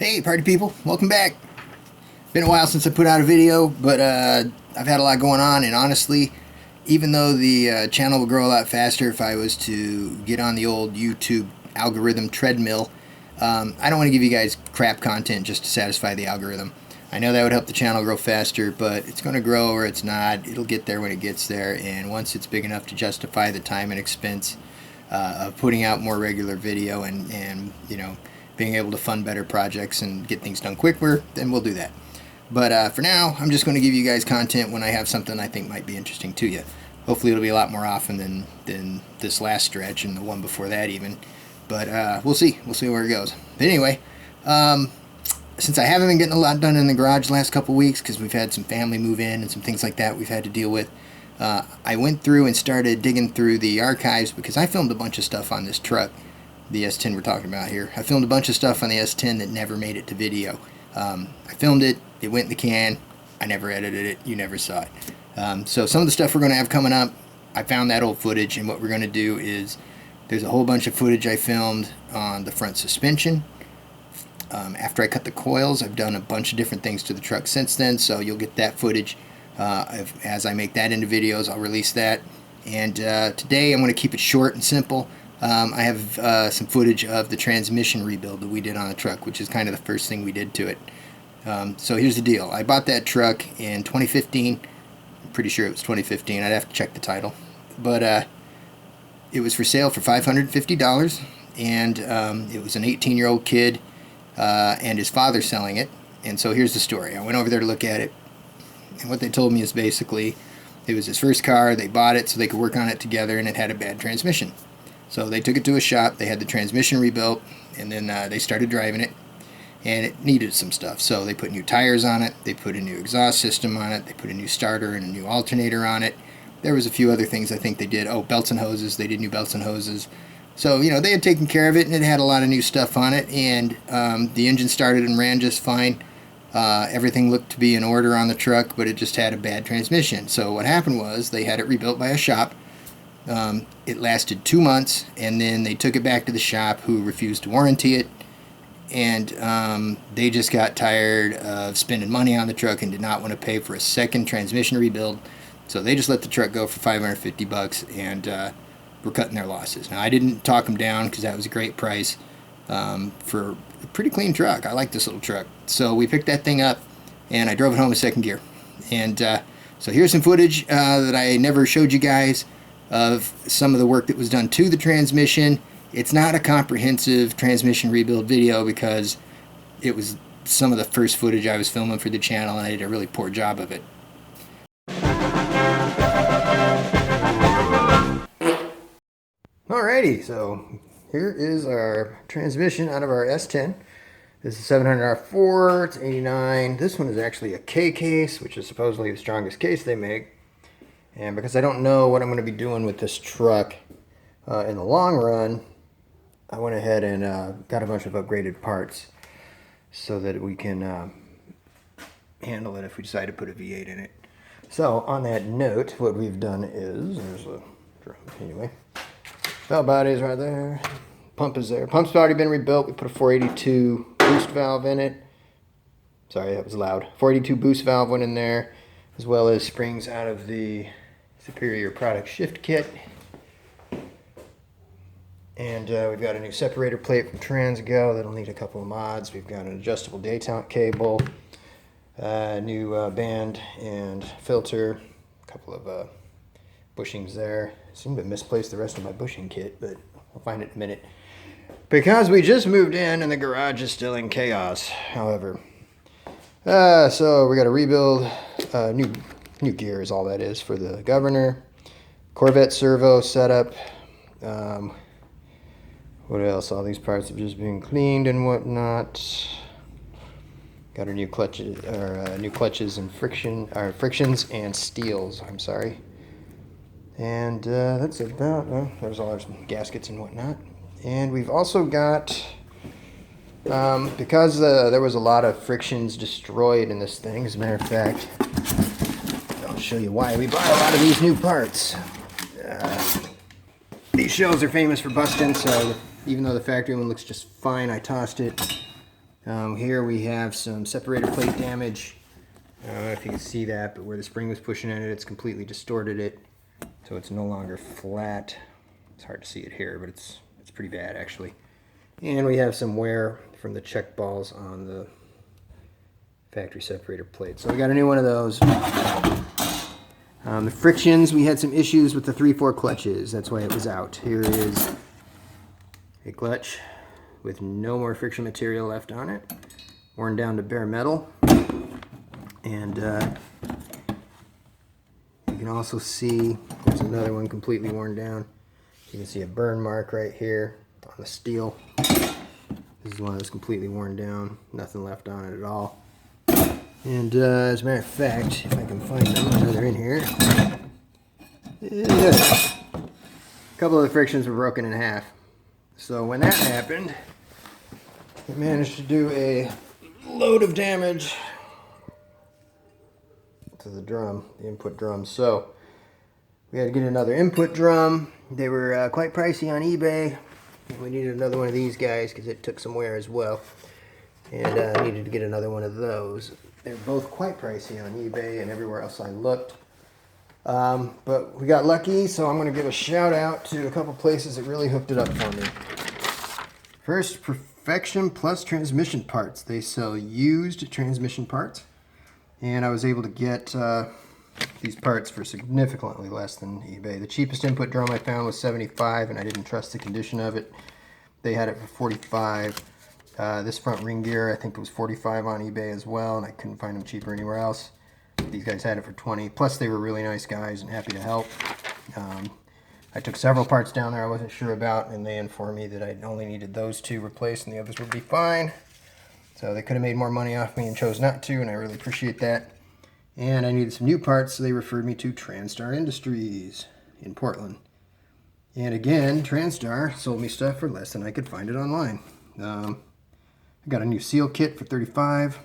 Hey party people, welcome back. Been a while since I put out a video, but I've had a lot going on, and honestly, even though the channel will grow a lot faster if I was to get on the old YouTube algorithm treadmill, I don't want to give you guys crap content just to satisfy the algorithm. I know that would help the channel grow faster, but it's going to grow or it's not. It'll get there when it gets there, and once it's big enough to justify the time and expense of putting out more regular video and you know, being able to fund better projects and get things done quicker, then we'll do that. But for now, I'm just going to give you guys content when I have something I think might be interesting to you. Hopefully it'll be a lot more often than this last stretch and the one before that even. But we'll see. We'll see where it goes. But anyway, since I haven't been getting a lot done in the garage the last couple weeks because we've had some family move in and some things like that we've had to deal with, I went through and started digging through the archives because I filmed a bunch of stuff on this truck, the S10 we're talking about here. I filmed a bunch of stuff on the S10 that never made it to video. I filmed it, it went in the can, I never edited it, you never saw it. So some of the stuff we're going to have coming up, I found that old footage, and what we're going to do is there's a whole bunch of footage I filmed on the front suspension. After I cut the coils, I've done a bunch of different things to the truck since then, so you'll get that footage. As I make that into videos, I'll release that. And today I'm going to keep it short and simple. I have some footage of the transmission rebuild that we did on the truck, which is kind of the first thing we did to it. So here's the deal. I bought that truck in 2015. I'm pretty sure it was 2015. I'd have to check the title. But it was for sale for $550, and it was an 18-year-old kid and his father selling it. And so here's the story. I went over there to look at it, and what they told me is basically it was his first car. They bought it so they could work on it together, and it had a bad transmission. So they took it to a shop, they had the transmission rebuilt, and then they started driving it, and it needed some stuff. So they put new tires on it, they put a new exhaust system on it, they put a new starter and a new alternator on it. There was a few other things I think they did. Oh, belts and hoses, they did new belts and hoses. So, you know, they had taken care of it, and it had a lot of new stuff on it, and the engine started and ran just fine. Everything looked to be in order on the truck, but it just had a bad transmission. So what happened was they had it rebuilt by a shop. It lasted 2 months, and then they took it back to the shop, who refused to warranty it, and they just got tired of spending money on the truck and did not want to pay for a second transmission rebuild. So they just let the truck go for $550, and we're cutting their losses. Now, I didn't talk them down because that was a great price for a pretty clean truck. I like this little truck. So we picked that thing up, and I drove it home in second gear. And so here's some footage that I never showed you guys of some of the work that was done to the transmission. It's not a comprehensive transmission rebuild video because it was some of the first footage I was filming for the channel, and I did a really poor job of it. Alrighty, so here is our transmission out of our S10. This is 700R4, it's 89. This one is actually a K case, which is supposedly the strongest case they make. And because I don't know what I'm going to be doing with this truck in the long run, I went ahead and got a bunch of upgraded parts so that we can handle it if we decide to put a V8 in it. So on that note, what we've done is, there's a drum anyway, valve body's right there, pump is there. Pump's already been rebuilt. We put a 482 boost valve in it. Sorry, that was loud. 482 boost valve went in there, as well as springs out of the Superior product shift kit. And we've got a new separator plate from Transgo that'll need a couple of mods. We've got an adjustable detente cable, new band and filter, a couple of bushings there. I seem to have misplaced the rest of my bushing kit, but I'll find it in a minute. Because we just moved in and the garage is still in chaos, however. So we got to rebuild new gear is all that is for the governor. Corvette servo setup. What else? All these parts have just been cleaned and whatnot. Got our new clutches, and frictions and steels. I'm sorry. And that's about. There's all our gaskets and whatnot. And we've also got. Because there was a lot of frictions destroyed in this thing. As a matter of fact, I'll show you why we bought a lot of these new parts. These shells are famous for busting, so even though the factory one looks just fine, I tossed it Here we have some separator plate damage. I don't know if you can see that, but where the spring was pushing at it, it's completely distorted it, so it's no longer flat. It's hard to see it here, but it's pretty bad actually. And we have some wear from the check balls on the factory separator plate. So we got a new one of those. The frictions, we had some issues with the 3/4 clutches. That's why it was out. Here is a clutch with no more friction material left on it, worn down to bare metal. And you can also see there's another one completely worn down. You can see a burn mark right here on the steel. This is one that's completely worn down, nothing left on it at all. And as a matter of fact, if I can find them, I know they're in here. Yeah. A couple of the frictions were broken in half. So when that happened, it managed to do a load of damage to the drum, the input drum. So we had to get another input drum. They were quite pricey on eBay. We needed another one of these guys because it took some wear as well. And I needed to get another one of those. They're both quite pricey on eBay and everywhere else I looked. But we got lucky, so I'm going to give a shout out to a couple places that really hooked it up for me. First, Perfection Plus Transmission Parts. They sell used transmission parts. And I was able to get these parts for significantly less than eBay. The cheapest input drum I found was $75, and I didn't trust the condition of it. They had it for $45. This front ring gear, I think it was $45 on eBay as well, and I couldn't find them cheaper anywhere else. These guys had it for $20. Plus, they were really nice guys and happy to help. I took several parts down there I wasn't sure about, and they informed me that I only needed those two replaced and the others would be fine. So they could have made more money off me and chose not to, and I really appreciate that. And I needed some new parts, so they referred me to TransStar Industries in Portland. And again, TransStar sold me stuff for less than I could find it online. I got a new seal kit for $35.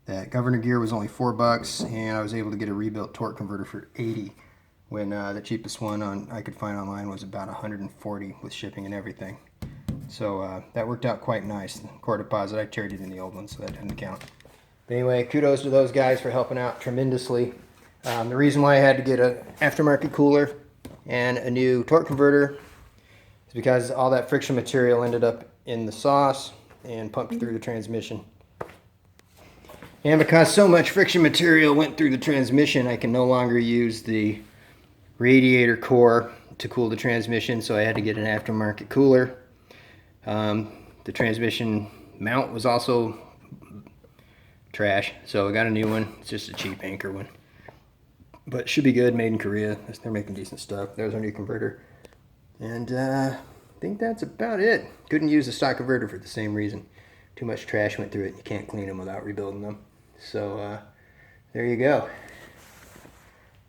That governor gear was only $4, and I was able to get a rebuilt torque converter for $80, when the cheapest one I could find online was about $140 with shipping and everything. So that worked out quite nice. The core deposit, I traded in the old one, so that didn't count. But anyway, kudos to those guys for helping out tremendously. The reason why I had to get an aftermarket cooler and a new torque converter is because all that friction material ended up in the sauce and pumped through the transmission. And because so much friction material went through the transmission, I can no longer use the radiator core to cool the transmission, so I had to get an aftermarket cooler. The transmission mount was also trash, so I got a new one. It's just a cheap Anchor one, but it should be good, made in Korea. They're making decent stuff. There's our new converter, and I think that's about it. Couldn't use the stock converter for the same reason. Too much trash went through it, and you can't clean them without rebuilding them. So there you go.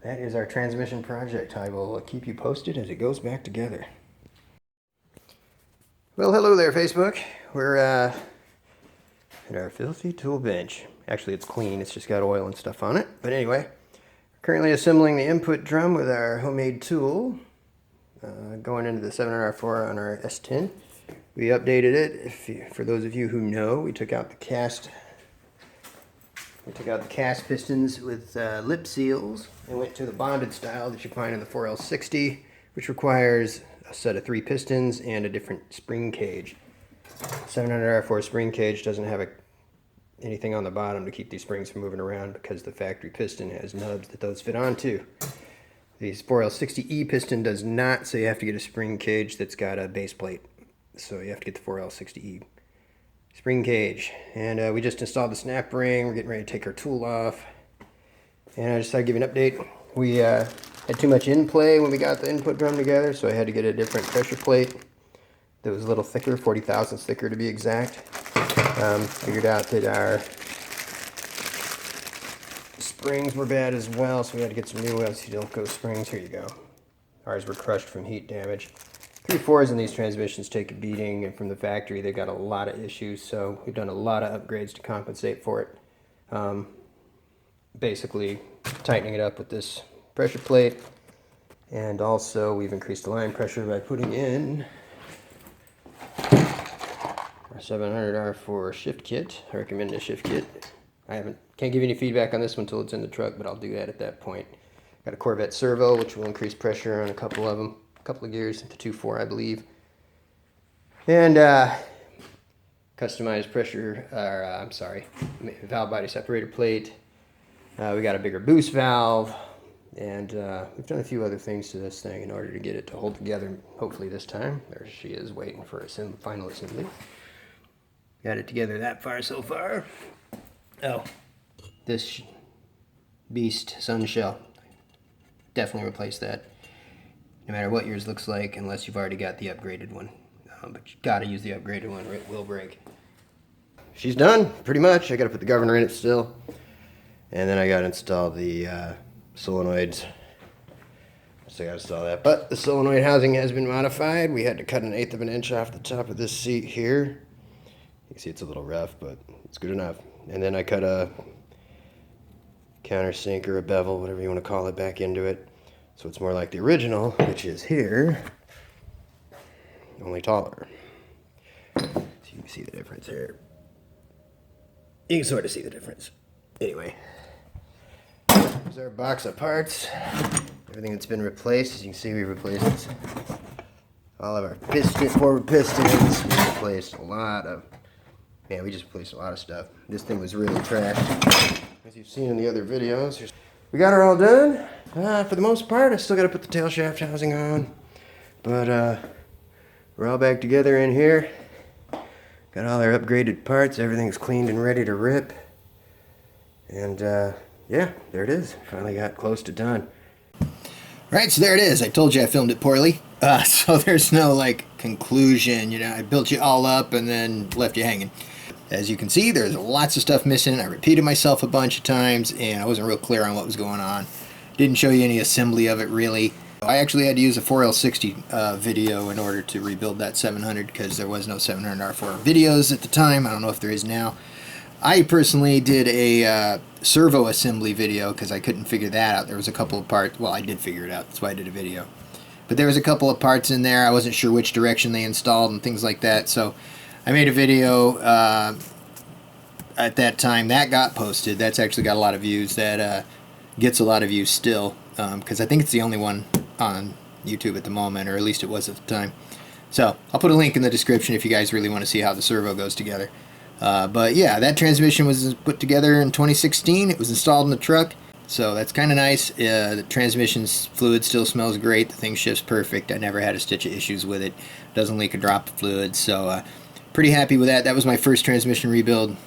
That is our transmission project. I will keep you posted as it goes back together. Well, hello there, Facebook. We're at our filthy tool bench. Actually, it's clean. It's just got oil and stuff on it. But anyway, currently assembling the input drum with our homemade tool. Going into the 7R4 on our S10. We updated it. For those of you who know, we took out the cast pistons with lip seals and went to the bonded style that you find in the 4L60, which requires a set of 3 pistons and a different spring cage. 700R4 spring cage doesn't have anything on the bottom to keep these springs from moving around because the factory piston has nubs that those fit onto. The 4L60E piston does not, so you have to get a spring cage that's got a base plate. So you have to get the 4L60E spring cage. And we just installed the snap ring. We're getting ready to take our tool off. And I just thought I'd give you an update. We had too much in play when we got the input drum together, so I had to get a different pressure plate that was a little thicker, 40 thousandths thicker to be exact. Figured out that our springs were bad as well, so we had to get some new Silco springs. Here you go. Ours were crushed from heat damage. 3/4s in these transmissions take a beating, and from the factory they got a lot of issues, so we've done a lot of upgrades to compensate for it. Basically tightening it up with this pressure plate, and also we've increased the line pressure by putting in our 700R4 shift kit. I recommend a shift kit. Can't give you any feedback on this one until it's in the truck, but I'll do that at that point. Got a Corvette servo, which will increase pressure on a couple of them, a couple of gears into 2.4, I believe. And customized pressure, valve body separator plate. We got a bigger boost valve, and we've done a few other things to this thing in order to get it to hold together, hopefully this time. There she is waiting for final assembly. Got it together that far so far. Oh, this beast sun shell. Definitely replace that. No matter what yours looks like, unless you've already got the upgraded one. But you gotta use the upgraded one or it will break. She's done, pretty much. I gotta put the governor in it still. And then I gotta install the solenoids. So I gotta install that. But the solenoid housing has been modified. We had to cut 1/8 of an inch off the top of this seat here. You can see it's a little rough, but it's good enough. And then I cut a countersink or a bevel, whatever you want to call it, back into it. So it's more like the original, which is here, only taller. So you can see the difference here. You can sort of see the difference. Anyway, here's our box of parts. Everything that's been replaced, as you can see, we replaced all of our forward pistons. We replaced a lot of, man, we just replaced a lot of stuff. This thing was really trashed, as you've seen in the other videos. We got her all done. For the most part, I still got to put the tail shaft housing on, but we're all back together in here. Got all our upgraded parts. Everything's cleaned and ready to rip. And yeah, there it is. Finally got close to done. Right, so there it is. I told you I filmed it poorly. So there's no like conclusion, you know, I built you all up and then left you hanging. As you can see, there's lots of stuff missing. I repeated myself a bunch of times and I wasn't real clear on what was going on. Didn't show you any assembly of it really. I actually had to use a 4L60 video in order to rebuild that 700 because there was no 700R4 videos at the time. I don't know if there is now. I personally did a servo assembly video because I couldn't figure that out. There was a couple of parts. Well, I did figure it out. That's why I did a video. But there was a couple of parts in there. I wasn't sure which direction they installed and things like that. So I made a video at that time. That got posted. That's actually got a lot of views. That gets a lot of views still because I think it's the only one on YouTube at the moment, or at least it was at the time. So I'll put a link in the description if you guys really want to see how the servo goes together. But yeah, that transmission was put together in 2016. It was installed in the truck, so that's kind of nice. The transmission's fluid still smells great. The thing shifts perfect. I never had a stitch of issues with it. Doesn't leak a drop of fluid, so pretty happy with that. That was my first transmission rebuild.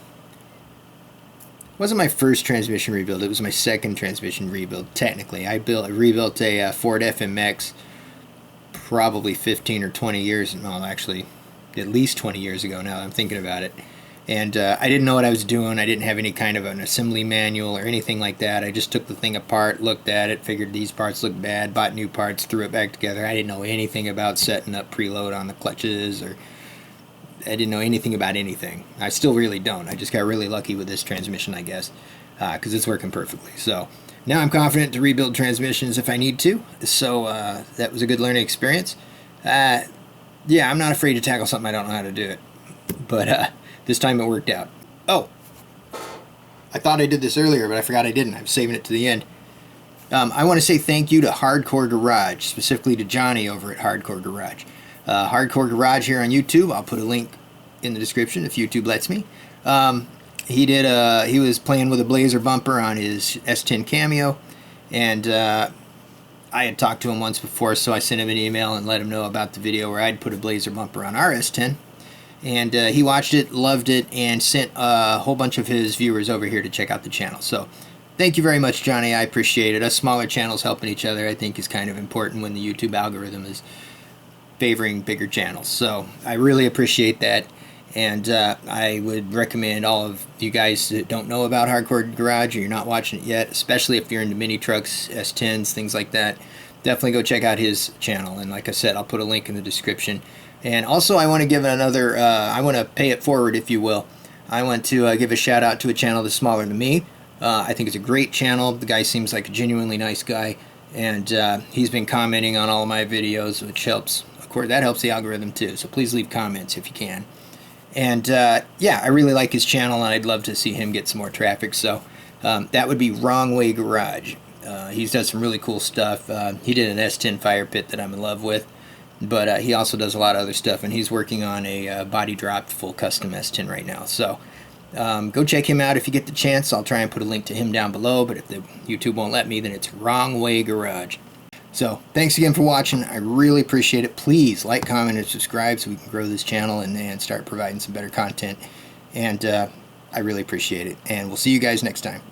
It wasn't my first transmission rebuild. It was my second transmission rebuild, technically. I rebuilt a Ford FMX probably 15 or 20 years, well, actually, at least 20 years ago now that I'm thinking about it. And I didn't know what I was doing. I didn't have any kind of an assembly manual or anything like that. I just took the thing apart, looked at it, figured these parts looked bad, bought new parts, threw it back together. I didn't know anything about setting up preload on the clutches, or I didn't know anything about anything. I still really don't. I just got really lucky with this transmission, I guess, because it's working perfectly. So now I'm confident to rebuild transmissions if I need to. So that was a good learning experience. Yeah, I'm not afraid to tackle something I don't know how to do it. But this time it worked out. Oh, I thought I did this earlier, but I forgot I didn't. I'm saving it to the end. I want to say thank you to Hardcore Garage, specifically to Johnny over at Hardcore Garage. Hardcore Garage here on YouTube. I'll put a link in the description if YouTube lets me. He was playing with a Blazer bumper on his S10 Cameo, and I had talked to him once before, so I sent him an email and let him know about the video where I'd put a Blazer bumper on our S10. And he watched it, loved it, and sent a whole bunch of his viewers over here to check out the channel. So thank you very much, Johnny. I appreciate it. Us smaller channels helping each other, I think, is kind of important when the YouTube algorithm is favoring bigger channels. So I really appreciate that. And I would recommend all of you guys that don't know about Hardcore Garage or you're not watching it yet, especially if you're into mini trucks, S10s, things like that, definitely go check out his channel. And like I said, I'll put a link in the description. And also I want to give another, I want to pay it forward, if you will. I want to give a shout out to a channel that's smaller than me. I think it's a great channel. The guy seems like a genuinely nice guy. And he's been commenting on all of my videos, which helps. Of course, that helps the algorithm too. So please leave comments if you can. And yeah, I really like his channel, and I'd love to see him get some more traffic. So that would be Wrong Way Garage. He's done some really cool stuff. He did an S10 fire pit that I'm in love with, but he also does a lot of other stuff, and he's working on a body dropped full custom S10 right now. So go check him out if you get the chance. I'll try and put a link to him down below, but if the YouTube won't let me, then it's Wrong Way Garage. So thanks again for watching. I really appreciate it. Please like, comment, and subscribe so we can grow this channel and start providing some better content. And I really appreciate it. And we'll see you guys next time.